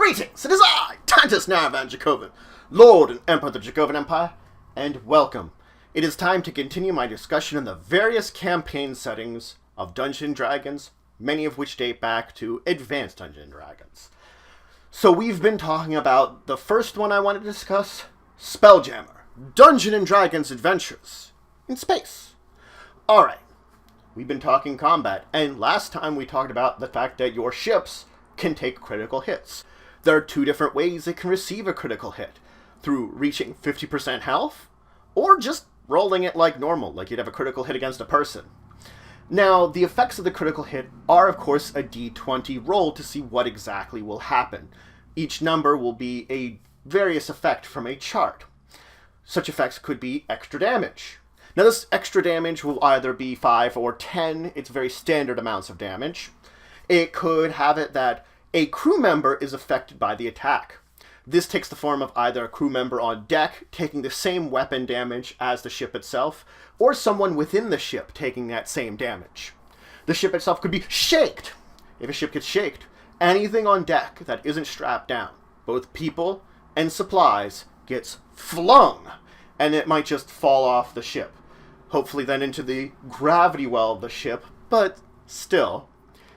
Greetings! It is I, Titus Naravan Dracovin, Lord and Emperor of the Dracovin Empire, and welcome. It is time to continue my discussion on the various campaign settings of Dungeons & Dragons, many of which date back to Advanced Dungeons & Dragons. So we've been talking about the first one I want to discuss, Spelljammer, Dungeons & Dragons Adventures in Space. Alright, we've been talking combat, and last time we talked about the fact that your ships can take critical hits. There are two different ways it can receive a critical hit. Through reaching 50% health, or just rolling it like normal, like you'd have a critical hit against a person. Now, the effects of the critical hit are, of course, a d20 roll to see what exactly will happen. Each number will be a various effect from a chart. Such effects could be extra damage. Now, this extra damage will either be 5 or 10. It's very standard amounts of damage. It could have it that a crew member is affected by the attack. This takes the form of either a crew member on deck taking the same weapon damage as the ship itself, or someone within the ship taking that same damage. The ship itself could be shaked. If a ship gets shaked, anything on deck that isn't strapped down, both people and supplies, gets flung, and it might just fall off the ship. Hopefully then into the gravity well of the ship, but still,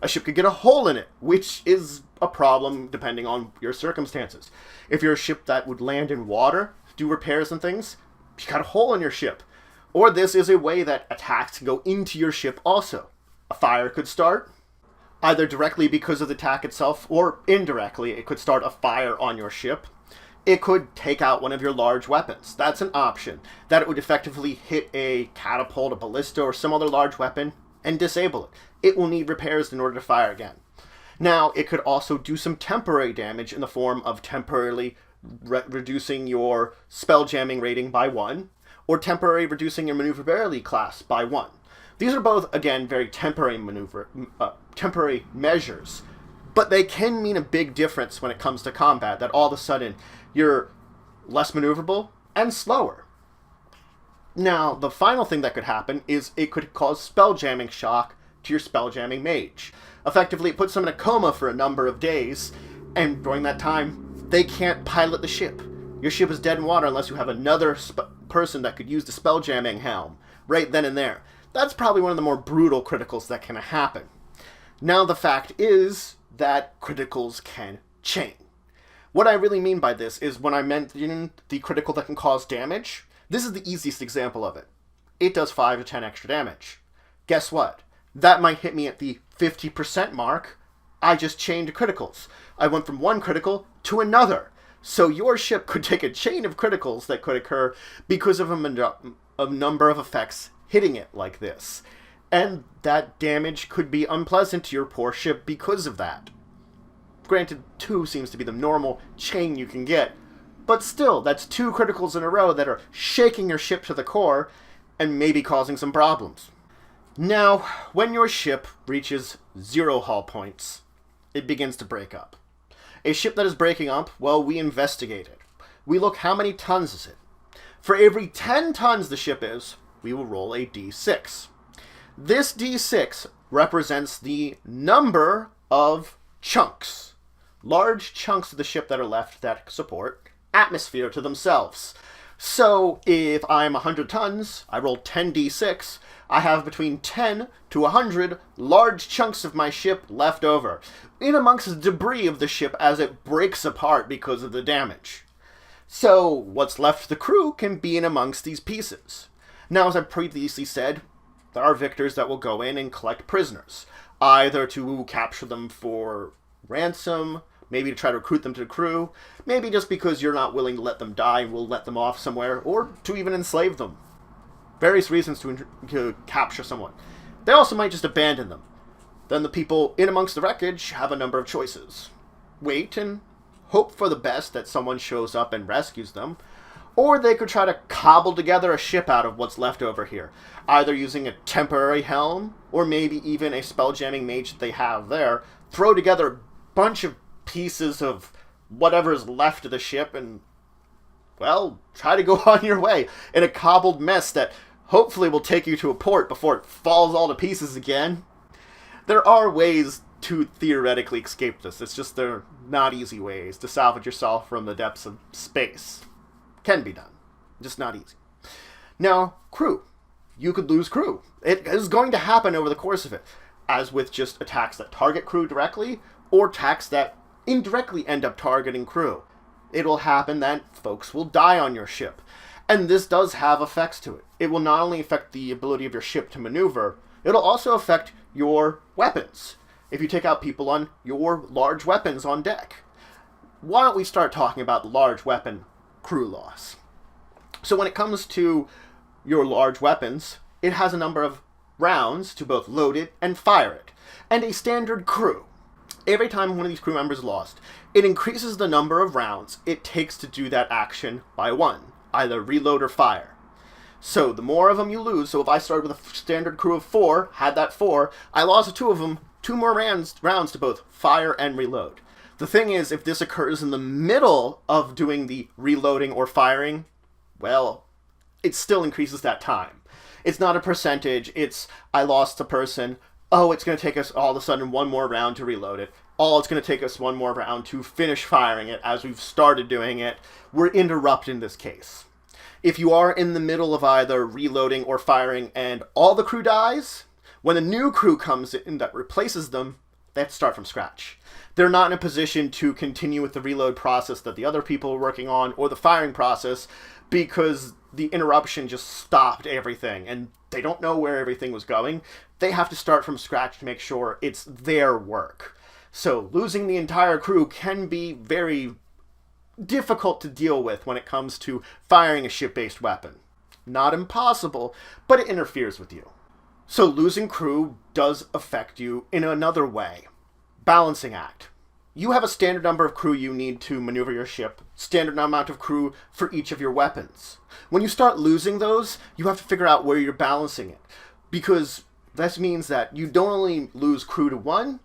a ship could get a hole in it, which is a problem depending on your circumstances. If you're a ship that would land in water, do repairs and things, you got a hole in your ship. Or this is a way that attacks can go into your ship also. A fire could start, either directly because of the attack itself, or indirectly, it could start a fire on your ship. It could take out one of your large weapons. That's an option. That it would effectively hit a catapult, a ballista, or some other large weapon and disable it. It will need repairs in order to fire again. Now, it could also do some temporary damage in the form of temporarily reducing your spell jamming rating by 1, or temporarily reducing your maneuverability class by 1. These are both, again, very temporary measures, but they can mean a big difference when it comes to combat, that all of a sudden you're less maneuverable and slower. Now, the final thing that could happen is it could cause spell jamming shock to your spell jamming mage. Effectively, it puts them in a coma for a number of days, and during that time, they can't pilot the ship. Your ship is dead in water unless you have another person that could use the spell jamming helm right then and there. That's probably one of the more brutal criticals that can happen. Now, the fact is that criticals can chain. What I really mean by this is when I mentioned the critical that can cause damage, this is the easiest example of it. It does 5 to 10 extra damage. Guess what? That might hit me at the 50% mark. I just chained criticals. I went from one critical to another. So your ship could take a chain of criticals that could occur because of a number of effects hitting it like this. And that damage could be unpleasant to your poor ship because of that. Granted, 2 seems to be the normal chain you can get, but still, that's 2 criticals in a row that are shaking your ship to the core and maybe causing some problems. Now, when your ship reaches 0 hull points, it begins to break up. A ship that is breaking up, well, we investigate it. We look how many tons is it. For every 10 tons the ship is, we will roll a d6. This d6 represents the number of chunks, large chunks of the ship that are left that support atmosphere to themselves. So if I'm 100 tons, I roll 10d6, I have between 10 to 100 large chunks of my ship left over, in amongst the debris of the ship as it breaks apart because of the damage. So what's left of the crew can be in amongst these pieces. Now, as I previously said, there are victors that will go in and collect prisoners, either to capture them for ransom, maybe to try to recruit them to the crew, maybe just because you're not willing to let them die and will let them off somewhere, or to even enslave them. Various reasons to capture someone. They also might just abandon them. Then the people in amongst the wreckage have a number of choices. Wait and hope for the best that someone shows up and rescues them, or they could try to cobble together a ship out of what's left over here, either using a temporary helm, or maybe even a spell jamming mage that they have there, throw together a bunch of pieces of whatever's left of the ship and, well, try to go on your way in a cobbled mess that hopefully will take you to a port before it falls all to pieces again. There are ways to theoretically escape this. It's just they're not easy ways to salvage yourself from the depths of space. Can be done. Just not easy. Now, crew. You could lose crew. It is going to happen over the course of it. As with just attacks that target crew directly, or attacks that indirectly end up targeting crew. It will happen that folks will die on your ship. And this does have effects to it. It will not only affect the ability of your ship to maneuver, it'll also affect your weapons. If you take out people on your large weapons on deck. Why don't we start talking about large weapon crew loss? So when it comes to your large weapons, it has a number of rounds to both load it and fire it, and a standard crew. Every time one of these crew members is lost, it increases the number of rounds it takes to do that action by 1, either reload or fire. So the more of them you lose, so if I started with a standard crew of 4, had that 4, I lost 2 of them, 2 more rounds to both fire and reload. The thing is, if this occurs in the middle of doing the reloading or firing, well, it still increases that time. It's not a percentage, it's, I lost a person, oh, it's going to take us all of a sudden 1 more round to reload it. Oh, it's going to take us 1 more round to finish firing it as we've started doing it. We're interrupted in this case. If you are in the middle of either reloading or firing and all the crew dies, when a new crew comes in that replaces them, they have to start from scratch. They're not in a position to continue with the reload process that the other people are working on or the firing process because the interruption just stopped everything and they don't know where everything was going. They have to start from scratch to make sure it's their work. So losing the entire crew can be very difficult to deal with when it comes to firing a ship-based weapon. Not impossible, but it interferes with you. So losing crew does affect you in another way. Balancing act. You have a standard number of crew you need to maneuver your ship, standard amount of crew for each of your weapons. When you start losing those, you have to figure out where you're balancing it. Because this means that you don't only lose crew to one,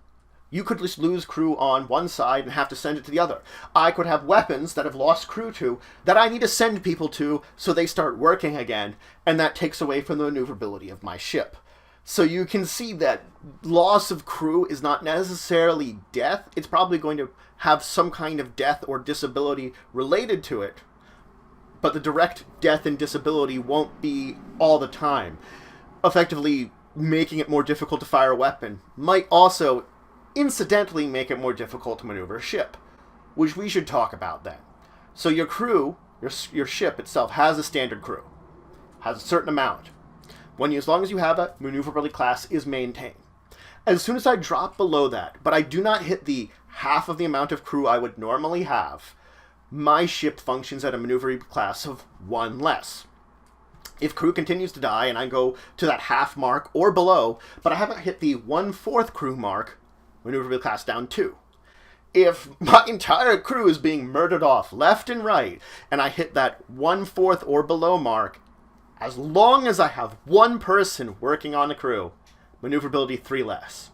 you could just lose crew on one side and have to send it to the other. I could have weapons that I've lost crew to that I need to send people to so they start working again, and that takes away from the maneuverability of my ship. So you can see that loss of crew is not necessarily death. It's probably going to have some kind of death or disability related to it, but the direct death and disability won't be all the time. Effectively making it more difficult to fire a weapon might also incidentally make it more difficult to maneuver a ship, which we should talk about then. So your crew, your ship itself, has a standard crew, has a certain amount. As long as you have a maneuverability class is maintained. As soon as I drop below that, but I do not hit the half of the amount of crew I would normally have, my ship functions at a maneuverability class of 1 less. If crew continues to die and I go to that half mark or below, but I haven't hit the 1/4 crew mark, maneuverability class down 2. If my entire crew is being murdered off left and right, and I hit that 1/4 or below mark, as long as I have 1 person working on the crew, maneuverability 3 less.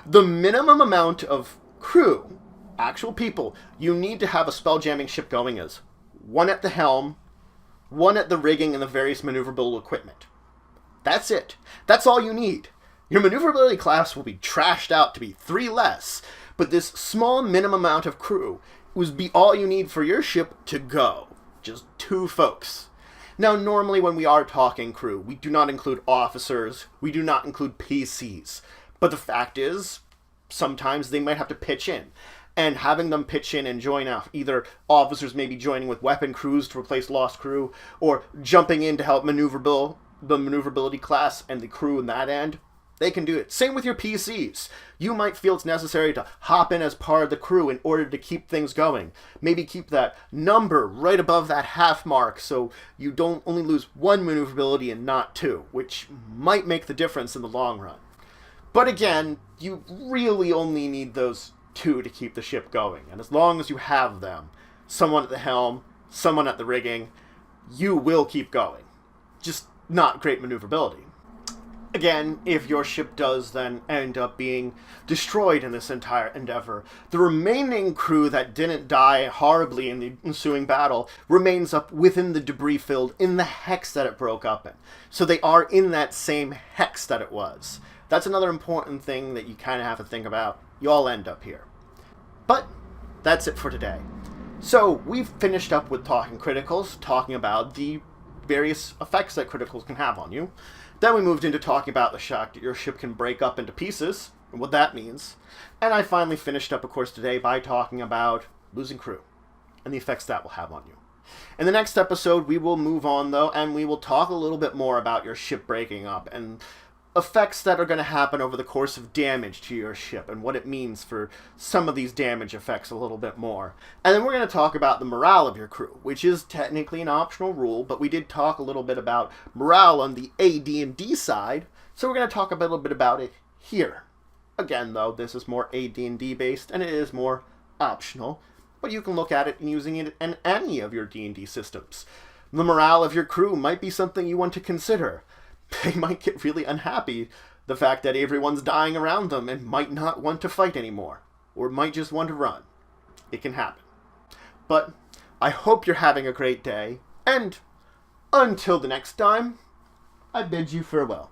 The minimum amount of crew, actual people, you need to have a spelljamming ship going is 1 at the helm, 1 at the rigging and the various maneuverable equipment. That's it. That's all you need. Your maneuverability class will be trashed out to be 3 less, but this small minimum amount of crew would be all you need for your ship to go. Just 2 folks. Now, normally when we are talking crew, we do not include officers, we do not include PCs. But the fact is, sometimes they might have to pitch in. And having them pitch in and join out, either officers may be joining with weapon crews to replace lost crew, or jumping in to help the maneuverability class and the crew in that end, they can do it. Same with your PCs. You might feel it's necessary to hop in as part of the crew in order to keep things going. Maybe keep that number right above that half mark so you don't only lose 1 maneuverability and not 2, which might make the difference in the long run. But again, you really only need those 2 to keep the ship going. And as long as you have them, someone at the helm, someone at the rigging, you will keep going. Just not great maneuverability. Again, if your ship does then end up being destroyed in this entire endeavor, the remaining crew that didn't die horribly in the ensuing battle remains up within the debris field in the hex that it broke up in. So they are in that same hex that it was. That's another important thing that you kind of have to think about. you all end up here. But that's it for today. So we've finished up with talking criticals, talking about the various effects that criticals can have on you. Then we moved into talking about the shock that your ship can break up into pieces, and what that means. And I finally finished up, of course, today by talking about losing crew and the effects that will have on you. In the next episode, we will move on, though, and we will talk a little bit more about your ship breaking up and effects that are going to happen over the course of damage to your ship and what it means for some of these damage effects a little bit more. And then we're going to talk about the morale of your crew, which is technically an optional rule, but we did talk a little bit about morale on the AD&D side, so we're going to talk a little bit about it here. Again, though, this is more AD&D based, and it is more optional, but you can look at it and using it in any of your D&D systems. The morale of your crew might be something you want to consider. They might get really unhappy, the fact that everyone's dying around them and might not want to fight anymore, or might just want to run. It can happen. But I hope you're having a great day, and until the next time, I bid you farewell.